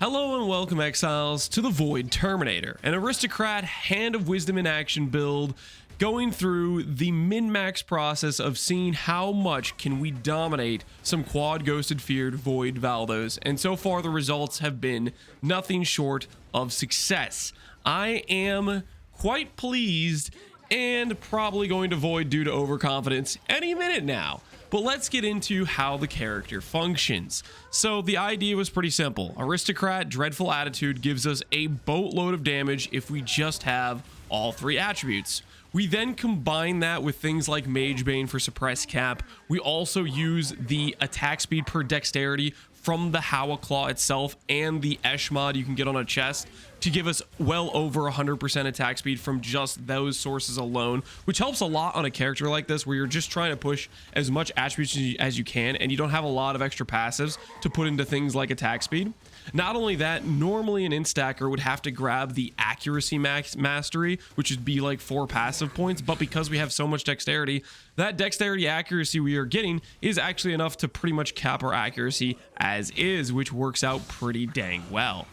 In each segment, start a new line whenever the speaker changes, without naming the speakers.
Hello and welcome, Exiles, to the Void Terminator, an Aristocrat Hand of Wisdom in action build, going through the min-max process of seeing how much can we dominate some quad ghosted feared Void Valdos, and so far the results have been nothing short of success. I am quite pleased and probably going to Void due to overconfidence any minute now. But let's get into how the character functions. So the idea was pretty simple. Aristocrat Dreadful Attitude gives us a boatload of damage if we just have all three attributes. We then combine that with things like Mage Bane for suppress cap. We also use the attack speed per dexterity from the HoWA claw itself and the Esh mod you can get on a chest to give us well over 100% attack speed from just those sources alone, which helps a lot on a character like this where you're just trying to push as much attributes as you can and you don't have a lot of extra passives to put into things like attack speed. Not only that, normally an instacker would have to grab the accuracy mastery, which would be like 4 passive points, but because we have so much dexterity, that dexterity accuracy we are getting is actually enough to pretty much cap our accuracy as is, which works out pretty dang well.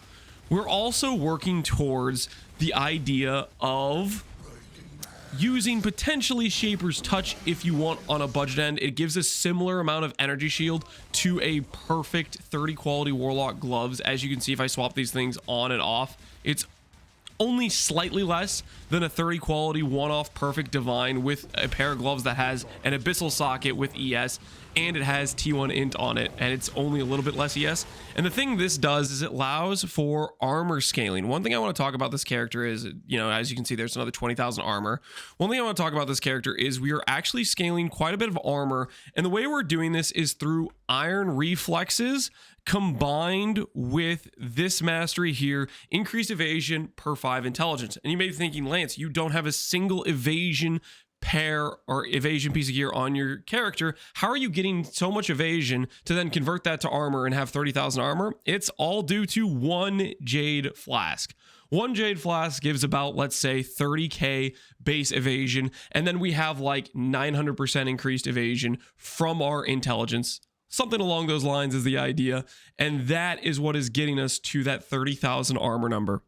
We're also working towards the idea of using potentially Shaper's Touch if you want on a budget end. It gives a similar amount of energy shield to a perfect 30 quality Warlock gloves. As you can see, if I swap these things on and off, it's only slightly less than a 30 quality one-off perfect divine with a pair of gloves that has an abyssal socket with ES, and it has T1 int on it, and it's only a little bit less ES. And the thing this does is it allows for armor scaling. One thing I want to talk about this character is, you know, as you can see, there's another 20,000 armor. One thing I want to talk about this character is we are actually scaling quite a bit of armor, and the way we're doing this is through iron reflexes combined with this mastery here, increased evasion per 5 intelligence. And you may be thinking, Lance, you don't have a single evasion pair or evasion piece of gear on your character. How are you getting so much evasion to then convert that to armor and have 30,000 armor? It's all due to one Jade Flask. One Jade Flask gives about, let's say, 30k base evasion, and then we have like 900% increased evasion from our intelligence. Something along those lines is the idea, and that is what is getting us to that 30,000 armor number.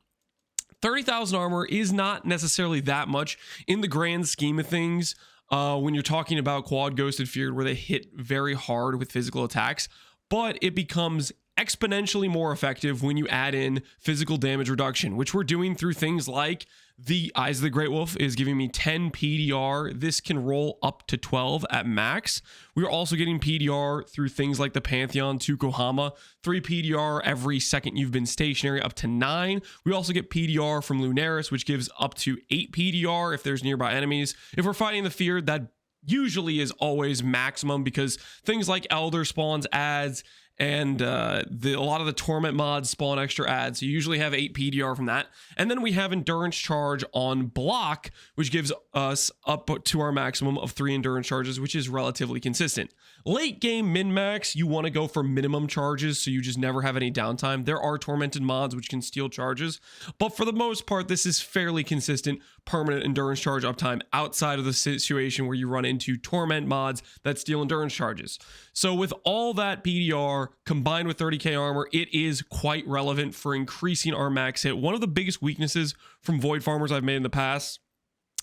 30,000 armor is not necessarily that much in the grand scheme of things when you're talking about quad ghosted feared where they hit very hard with physical attacks, but it becomes exponentially more effective when you add in physical damage reduction, which we're doing through things like the Eyes of the Great Wolf is giving me 10 PDR. This can roll up to 12 at max. We're also getting PDR through things like the Pantheon to Kohama, 3 PDR every second you've been stationary, up to 9. We also get PDR from Lunaris, which gives up to 8 PDR if there's nearby enemies. If we're fighting the feared, that usually is always maximum because things like Elder spawns adds, and a lot of the Torment mods spawn extra adds, so you usually have 8 PDR from that. And then we have Endurance Charge on block, which gives us up to our maximum of 3 Endurance Charges, which is relatively consistent. Late game min-max, you want to go for minimum charges, so you just never have any downtime. There are Tormented mods which can steal charges, but for the most part, this is fairly consistent permanent Endurance Charge uptime outside of the situation where you run into Torment mods that steal Endurance Charges. So with all that PDR combined with 30k armor, it is quite relevant for increasing our max hit. One of the biggest weaknesses from Void Farmers I've made in the past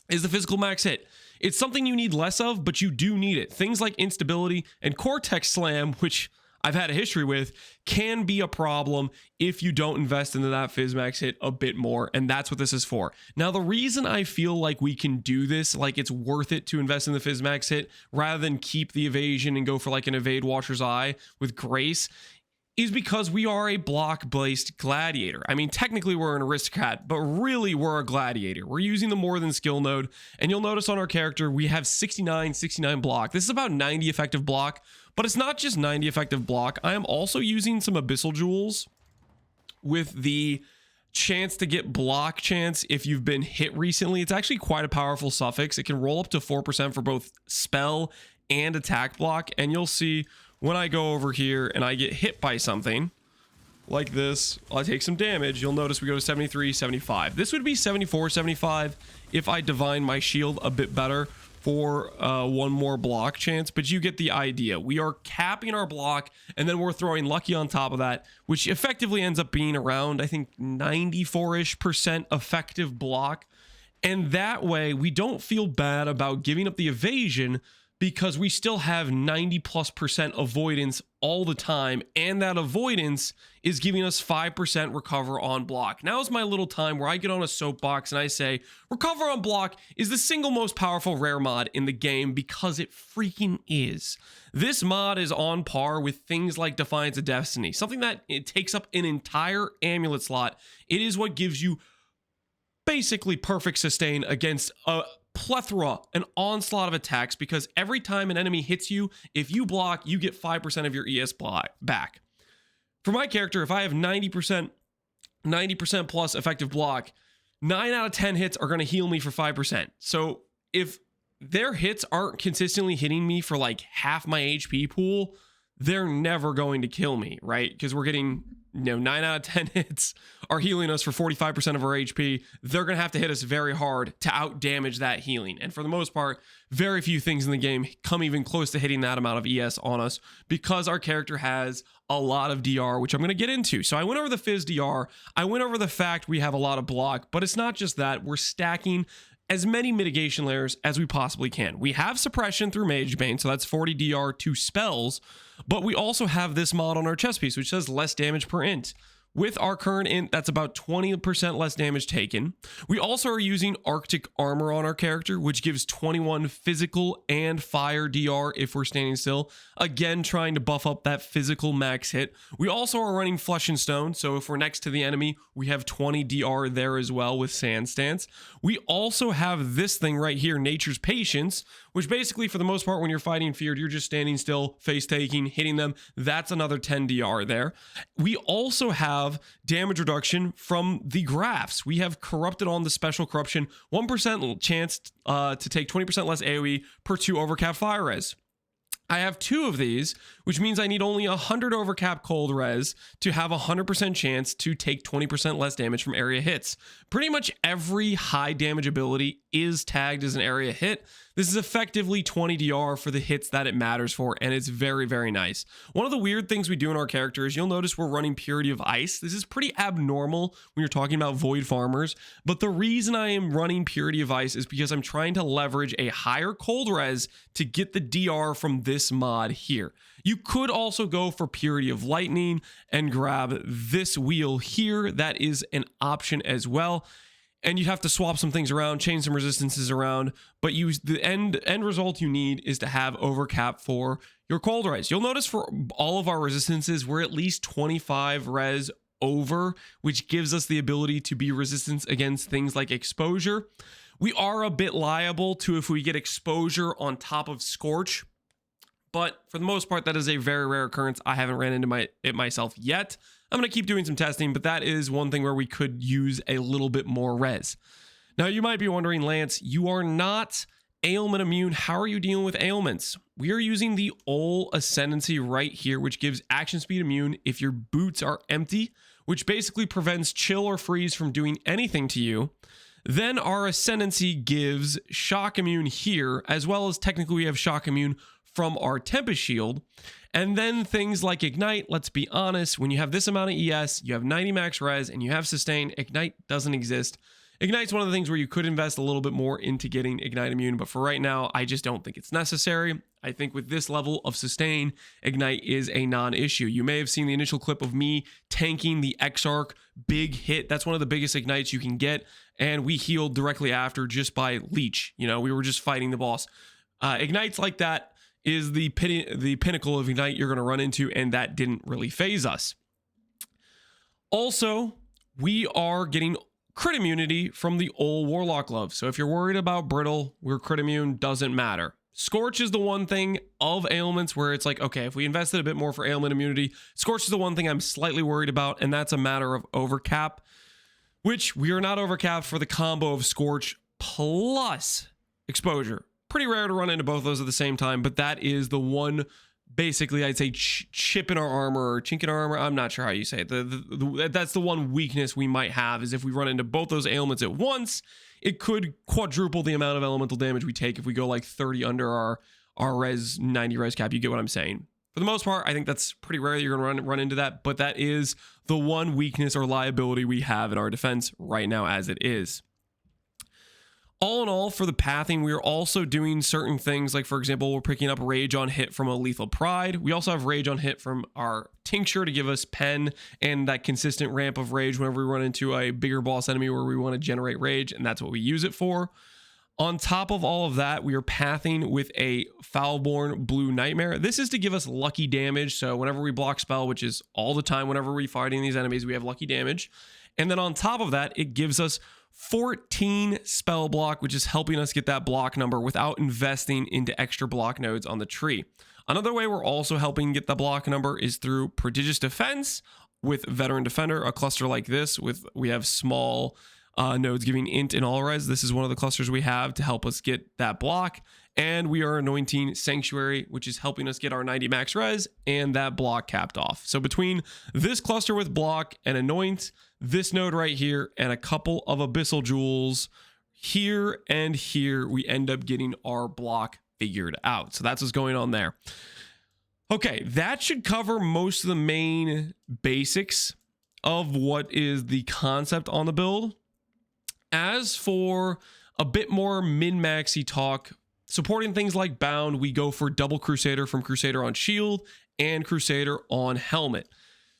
is the physical max hit. It's something you need less of, but you do need it. Things like instability and Cortex Slam, which I've had a history with, can be a problem if you don't invest into that phys max hit a bit more, and that's what this is for. Now, the reason I feel like we can do this, like it's worth it to invest in the phys max hit rather than keep the evasion and go for like an Evade Watcher's Eye with Grace, is because we are a block-based gladiator. I mean, technically we're an aristocrat, but really we're a gladiator. We're using the more than skill node, and you'll notice on our character we have 69 block. This is about 90 effective block, but it's not just 90 effective block. I am also using some abyssal jewels with the chance to get block chance if you've been hit recently. It's actually quite a powerful suffix. It can roll up to 4% for both spell and attack block, and you'll see when I go over here and I get hit by something like this, I take some damage, you'll notice we go to 73, 75. This would be 74, 75 if I divine my shield a bit better for one more block chance, but you get the idea. We are capping our block, and then we're throwing lucky on top of that, which effectively ends up being around, I think, 94-ish% effective block. And that way, we don't feel bad about giving up the evasion because we still have 90+% avoidance all the time, and that avoidance is giving us 5% recover on block. Now is my little time where I get on a soapbox and I say, recover on block is the single most powerful rare mod in the game because it freaking is. This mod is on par with things like Defiance of Destiny, something that it takes up an entire amulet slot. It is what gives you basically perfect sustain against a plethora, an onslaught of attacks, because every time an enemy hits you, if you block, you get 5% of your ES back. For my character, if I have 90% plus effective block, 9 out of 10 hits are going to heal me for 5%. So if their hits aren't consistently hitting me for like half my HP pool, they're never going to kill me, right? Because we're getting, 9 out of 10 hits are healing us for 45% of our HP. They're going to have to hit us very hard to out damage that healing. And for the most part, very few things in the game come even close to hitting that amount of ES on us because our character has a lot of DR, which I'm going to get into. So I went over the Fizz DR. I went over the fact we have a lot of block, but it's not just that. We're stacking as many mitigation layers as we possibly can. We have suppression through Magebane, so that's 40 DR to spells, but we also have this mod on our chest piece, which says less damage per int. With our current int, that's about 20% less damage taken. We also are using Arctic armor on our character, which gives 21 physical and fire DR if we're standing still. Again, trying to buff up that physical max hit. We also are running Flesh and Stone, so if we're next to the enemy, we have 20 DR there as well with Sand Stance. We also have this thing right here, Nature's Patience, which basically, for the most part, when you're fighting feared, you're just standing still, face taking, hitting them. That's another 10 DR there. We also have damage reduction from the graphs. We have corrupted on the special corruption, 1% chance to take 20% less AoE per 2 overcap fire res. I have 2 of these, which means I need only 100 overcap cold res to have 100% chance to take 20% less damage from area hits. Pretty much every high damage ability is tagged as an area hit. This is effectively 20 DR for the hits that it matters for, and it's very, very nice. One of the weird things we do in our character is you'll notice we're running Purity of Ice. This is pretty abnormal when you're talking about Void Farmers, but the reason I am running Purity of Ice is because I'm trying to leverage a higher cold res to get the DR from this mod here. You could also go for Purity of Lightning and grab this wheel here. That is an option as well. And you'd have to swap some things around, change some resistances around, but the end result you need is to have overcap for your cold res. You'll notice for all of our resistances, we're at least 25 res over, which gives us the ability to be resistant against things like exposure. We are a bit liable to if we get exposure on top of Scorch, but for the most part, that is a very rare occurrence. I haven't ran into it myself yet. I'm going to keep doing some testing, but that is one thing where we could use a little bit more res. Now, you might be wondering, Lance, you are not ailment immune. How are you dealing with ailments? We are using the Ol Ascendancy right here, which gives action speed immune if your boots are empty, which basically prevents chill or freeze from doing anything to you. Then our Ascendancy gives shock immune here, as well as technically we have shock immune from our Tempest Shield. And then things like Ignite, let's be honest, when you have this amount of ES, you have 90 max res, and you have Sustain, Ignite doesn't exist. Ignite's one of the things where you could invest a little bit more into getting Ignite immune, but for right now, I just don't think it's necessary. I think with this level of Sustain, Ignite is a non-issue. You may have seen the initial clip of me tanking the Exarch big hit. That's one of the biggest Ignites you can get, and we healed directly after just by Leech. We were just fighting the boss. Ignites like that is the pinnacle of Ignite you're going to run into, and that didn't really phase us. Also, we are getting crit immunity from the Ol Warlock Glove. So if you're worried about Brittle, where crit immune doesn't matter. Scorch is the one thing of ailments where it's like, okay, if we invested a bit more for ailment immunity, Scorch is the one thing I'm slightly worried about, and that's a matter of overcap, which we are not overcapped for the combo of Scorch plus exposure. Pretty rare to run into both those at the same time, but that is the one basically, I'd say chip in our armor or chink in our armor. I'm not sure how you say it. That's the one weakness we might have, is if we run into both those ailments at once, it could quadruple the amount of elemental damage we take if we go like 30 under our res 90 res cap. You get what I'm saying? For the most part, I think that's pretty rare that you're going to run into that, but that is the one weakness or liability we have in our defense right now as it is. All in all, for the pathing, we are also doing certain things, like, for example, we're picking up Rage on hit from a Lethal Pride. We also have Rage on hit from our Tincture to give us Pen and that consistent ramp of Rage whenever we run into a bigger boss enemy where we want to generate Rage, and that's what we use it for. On top of all of that, we are pathing with a Foulborn Blue Nightmare. This is to give us lucky damage, so whenever we block spell, which is all the time whenever we're fighting these enemies, we have lucky damage. And then on top of that, it gives us 14 spell block, which is helping us get that block number without investing into extra block nodes on the tree. Another way we're also helping get the block number is through Prodigious Defense with Veteran Defender, a cluster like this. We have small nodes giving int and all res. This is one of the clusters we have to help us get that block. And we are anointing Sanctuary, which is helping us get our 90 max res and that block capped off. So between this cluster with block and anoint, this node right here, and a couple of Abyssal Jewels here and here, we end up getting our block figured out. So that's what's going on there. Okay, that should cover most of the main basics of what is the concept on the build. As for a bit more min-maxy talk, supporting things like Bound, we go for double Crusader from Crusader on Shield and Crusader on Helmet.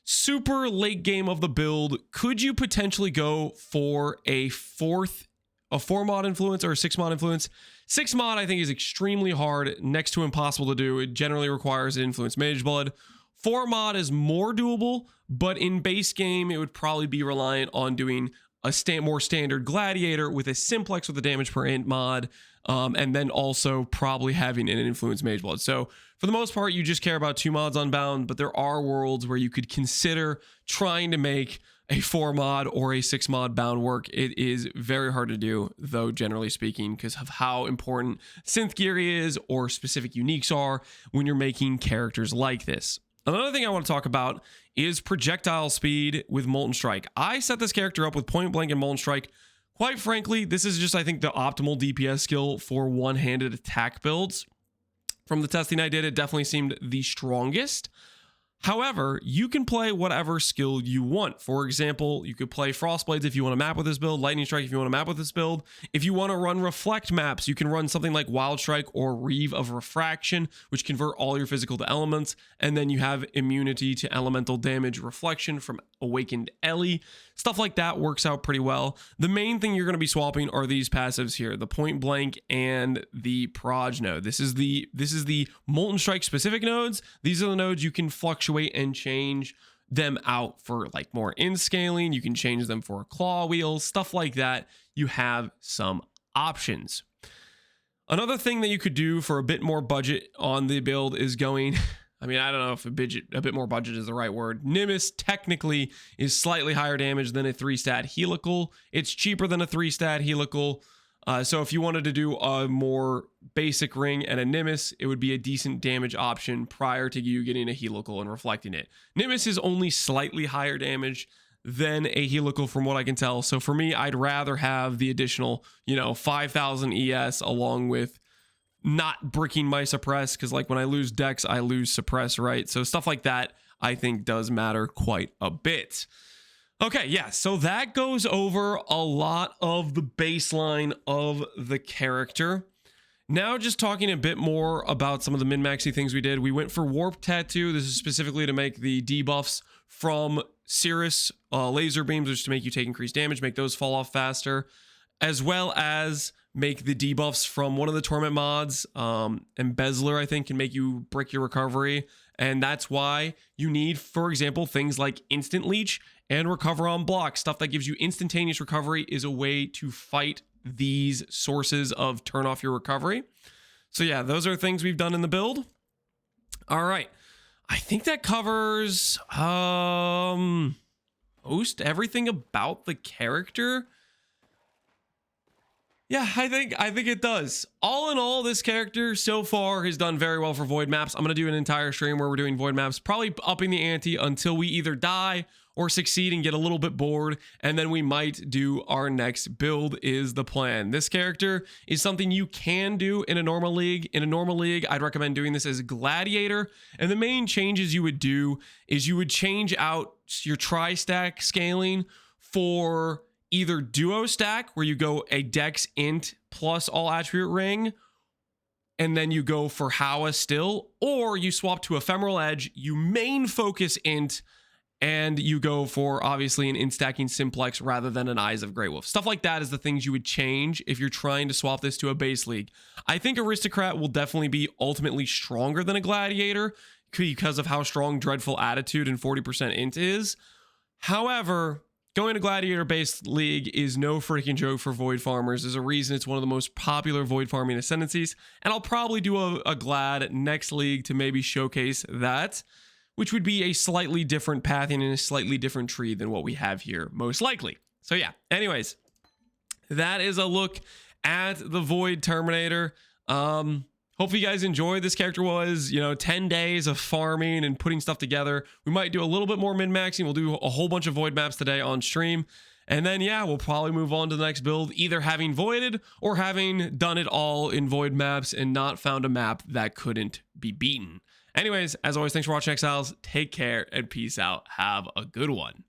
Super late game of the build, could you potentially go for a 4 mod influence or a 6 mod influence? 6 mod I think is extremely hard, next to impossible to do. It generally requires an influence Mage Blood. 4 mod is more doable, but in base game it would probably be reliant on doing a more standard Gladiator with a simplex with a damage per int mod, and then also probably having an influence Mage Blood. So for the most part, you just care about 2 mods on Bound, but there are worlds where you could consider trying to make a 4 mod or a 6 mod Bound work. It is very hard to do, though, generally speaking, because of how important synth gear is or specific uniques are when you're making characters like this. Another thing I want to talk about is projectile speed with Molten Strike. I set this character up with Point Blank and Molten Strike. Quite frankly, this is just, I think, the optimal DPS skill for one-handed attack builds. From the testing I did, it definitely seemed the strongest. However, you can play whatever skill you want. For example, you could play Frostblades if you want to map with this build, Lightning Strike if you want to map with this build. If you want to run Reflect maps, you can run something like Wild Strike or Reeve of Refraction, which convert all your physical to elements, and then you have immunity to elemental damage reflection from Awakened Ellie. Stuff like that works out pretty well. The main thing you're going to be swapping are these passives here, the Point Blank and the Proj node. This is the Molten Strike specific nodes. These are the nodes you can fluctuate and change them out for like more in scaling. You can change them for claw wheels, stuff like that. You have some options. Another thing that you could do for a bit more budget on the build is going, I mean, I don't know if a bit more budget is the right word. Nimbus technically is slightly higher damage than a 3-stat helical. It's cheaper than a 3-stat helical. So if you wanted to do a more basic ring and a Nimbus, it would be a decent damage option prior to you getting a helical and reflecting it. Nimbus is only slightly higher damage than a helical from what I can tell. So for me, I'd rather have the additional, 5,000 ES along with not bricking my suppress, because like when I lose dex, I lose suppress, right? So stuff like that I think does matter quite a bit. Okay, yeah, so that goes over a lot of the baseline of the character. Now just talking a bit more about some of the min-maxy things we did. We went for Warp Tattoo. This is specifically to make the debuffs from Cirrus laser beams, which is to make you take increased damage, make those fall off faster, as well as make the debuffs from one of the Torment mods. Embezzler, I think, can make you brick your recovery. And that's why you need, for example, things like Instant Leech and Recover on Block. Stuff that gives you instantaneous recovery is a way to fight these sources of turn off your recovery. So yeah, those are things we've done in the build. All right. I think that covers most everything about the character. Yeah, I think it does. All in all, this character so far has done very well for void maps. I'm gonna do an entire stream where we're doing void maps, probably upping the ante until we either die or succeed and get a little bit bored, and then we might do our next build is the plan. This character is something you can do in a normal league. In a normal league, I'd recommend doing this as Gladiator, and the main changes you would do is you would change out your tri-stack scaling for either duo stack, where you go a dex int plus all attribute ring, and then you go for HoWA still, or you swap to ephemeral edge, you main focus int, and you go for obviously an int stacking simplex rather than an Eyes of Grey Wolf. Stuff like that is the things you would change if you're trying to swap this to a base league. I think Aristocrat will definitely be ultimately stronger than a Gladiator because of how strong Dreadful Attitude and 40% int is. However, going to Gladiator-based league is no freaking joke for Void farmers. There's a reason it's one of the most popular Void farming ascendancies, and I'll probably do a Glad next league to maybe showcase that, which would be a slightly different pathing and a slightly different tree than what we have here, most likely. So yeah, anyways, that is a look at the Void Terminator. Hopefully you guys enjoyed. This character was, 10 days of farming and putting stuff together. We might do a little bit more min-maxing. We'll do a whole bunch of void maps today on stream. And then, yeah, we'll probably move on to the next build, either having voided or having done it all in void maps and not found a map that couldn't be beaten. Anyways, as always, thanks for watching, Exiles. Take care and peace out. Have a good one.